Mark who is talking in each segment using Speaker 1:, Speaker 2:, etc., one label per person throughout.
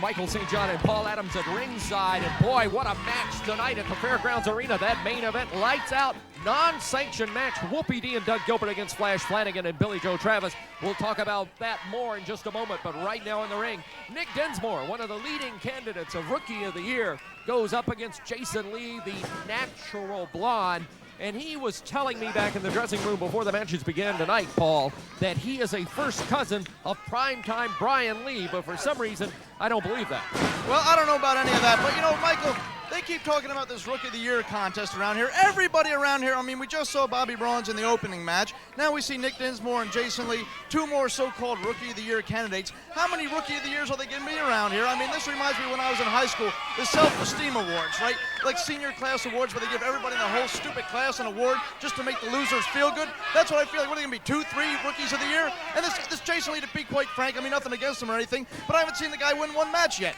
Speaker 1: Michael St. John and Paul Adams at ringside. And boy, what a match tonight at the Fairgrounds Arena. That main event, lights out, non-sanctioned match. Whoopi D and Doug Gilbert against Flash Flanagan and Billy Joe Travis. We'll talk about that more in just a moment, but right now in the ring, Nick Dinsmore, one of the leading candidates of Rookie of the Year, goes up against Jason Lee, the natural blonde. And he was telling me back in the dressing room before the matches began tonight, Paul, that he is a first cousin of primetime Brian Lee, but for some reason, I don't believe that.
Speaker 2: Well, I don't know about any of that, but you know, Michael, they keep talking about this Rookie of the Year contest around here. Everybody around here, I mean, we just saw Bobby Brawns in the opening match. Now we see Nick Dinsmore and Jason Lee, two more so-called Rookie of the Year candidates. How many Rookie of the Years are they giving me around here? I mean, this reminds me when I was in high school, the self-esteem awards, right? Like senior class awards where they give everybody in the whole stupid class an award just to make the losers feel good. That's what I feel like. What are they going to be, 2, 3 Rookies of the Year? And this Jason Lee, to be quite frank, I mean, nothing against him or anything, but I haven't seen the guy win one match yet.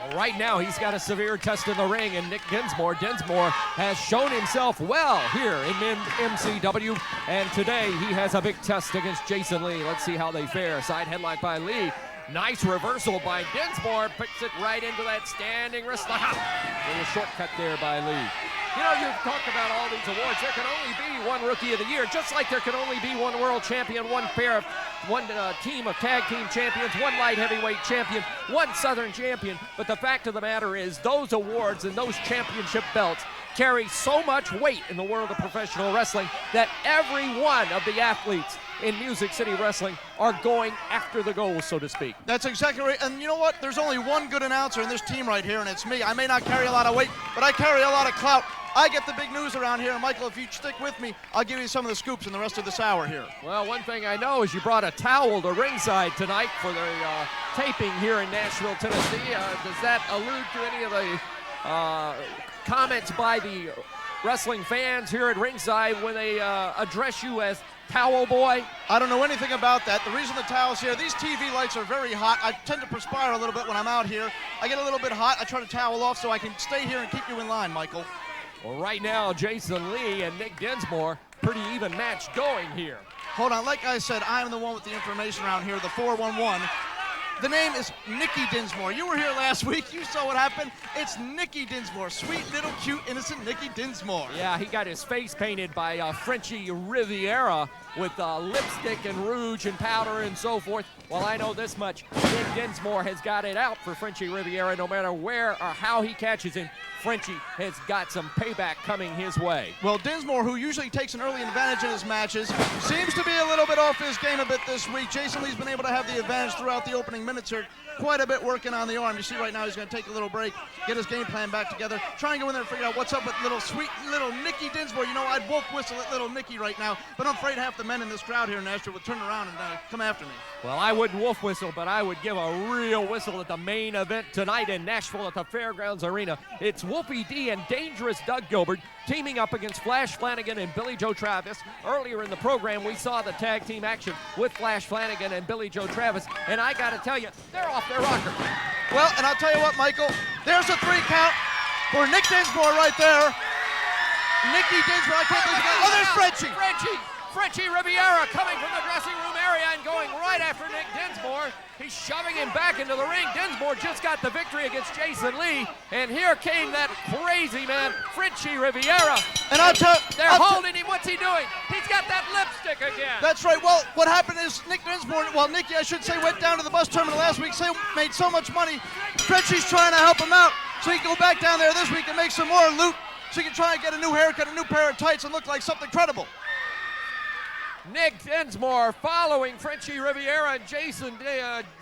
Speaker 1: Well, right now, he's got a severe test in the ring, and Nick Dinsmore has shown himself well here in MCW, and today he has a big test against Jason Lee. Let's see how they fare. Side headlock by Lee. Nice reversal by Dinsmore. Picks it right into that standing wrist lock. Little shortcut there by Lee. You know, you've talked about all these awards. There can only be one Rookie of the Year, just like there can only be one world champion, one team of tag team champions, one light heavyweight champion, one Southern champion. But the fact of the matter is those awards and those championship belts carry so much weight in the world of professional wrestling that every one of the athletes in Music City Wrestling are going after the goal, so to speak.
Speaker 2: That's exactly right. And you know what? There's only one good announcer in this team right here, and it's me. I may not carry a lot of weight, but I carry a lot of clout. I get the big news around here, and Michael, if you stick with me, I'll give you some of the scoops in the rest of this hour here.
Speaker 1: Well, one thing I know is you brought a towel to ringside tonight for the taping here in Nashville, Tennessee. Does that allude to any of the comments by the wrestling fans here at ringside when they address you as Towel Boy?
Speaker 2: I don't know anything about that. The reason the towel's here, these TV lights are very hot. I tend to perspire a little bit when I'm out here. I get a little bit hot. I try to towel off so I can stay here and keep you in line, Michael.
Speaker 1: Well, right now, Jason Lee and Nick Dinsmore, pretty even match going here.
Speaker 2: Hold on, like I said, I'm the one with the information around here, the 411. The name is Nicky Dinsmore. You were here last week. You saw what happened. It's Nicky Dinsmore. Sweet, little, cute, innocent Nicky Dinsmore.
Speaker 1: Yeah, he got his face painted by Frenchy Riviera with lipstick and rouge and powder and so forth. Well, I know this much. Nick Dinsmore has got it out for Frenchy Riviera. No matter where or how he catches him, Frenchy has got some payback coming his way.
Speaker 2: Well, Dinsmore, who usually takes an early advantage in his matches, seems to be a little bit off his game a bit this week. Jason Lee's been able to have the advantage throughout the opening minutes here. Quite a bit working on the arm. You see right now he's going to take a little break, get his game plan back together, try and go in there and figure out what's up with sweet little Nicky Dinsmore. You know, I'd wolf whistle at little Nicky right now, but I'm afraid half the men in this crowd here in Nashville would turn around and come after me.
Speaker 1: Well, I wouldn't wolf whistle, but I would give a real whistle at the main event tonight in Nashville at the Fairgrounds Arena. It's Whoopi D and Dangerous Doug Gilbert teaming up against Flash Flanagan and Billy Joe Travis. Earlier in the program, we saw the tag team action with Flash Flanagan and Billy Joe Travis, and I got to tell you, they're off their rocker.
Speaker 2: Well, and I'll tell you what, Michael, there's a 3 count for Nick Dinsmore right there. Nicky Dinsmore, I can't believe it. Oh, there's Frenchy.
Speaker 1: Frenchy Riviera coming from the dressing room area and going right after Nick Dinsmore. He's shoving him back into the ring. Dinsmore just got the victory against Jason Lee. And here came that crazy man, Frenchy Riviera.
Speaker 2: And
Speaker 1: they're holding him. What's he doing? He's got that lipstick again.
Speaker 2: That's right. Well, what happened is Nick Dinsmore, Nicky, I should say, went down to the bus terminal last week, made so much money. Frenchy's trying to help him out so he can go back down there this week and make some more loot so he can try and get a new haircut, a new pair of tights, and look like something credible.
Speaker 1: Nick Dinsmore following Frenchy Riviera and Jason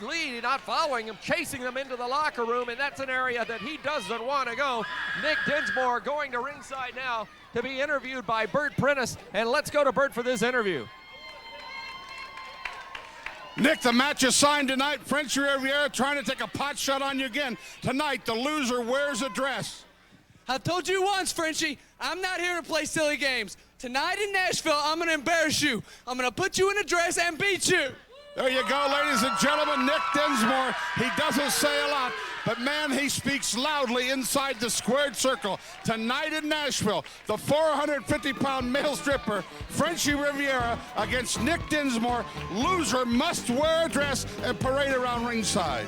Speaker 1: Lee, not following him, chasing them into the locker room, and that's an area that he doesn't want to go. Nick Dinsmore going to ringside now to be interviewed by Bert Prentice, and let's go to Bert for this interview.
Speaker 3: Nick, the match is signed tonight. Frenchy Riviera trying to take a pot shot on you again. Tonight, the loser wears a dress.
Speaker 4: I've told you once, Frenchy, I'm not here to play silly games. Tonight in Nashville, I'm going to embarrass you. I'm going to put you in a dress and beat you.
Speaker 3: There you go, ladies and gentlemen, Nick Dinsmore. He doesn't say a lot, but man, he speaks loudly inside the squared circle. Tonight in Nashville, the 450-pound male stripper, Frenchy Riviera, against Nick Dinsmore. Loser must wear a dress and parade around ringside.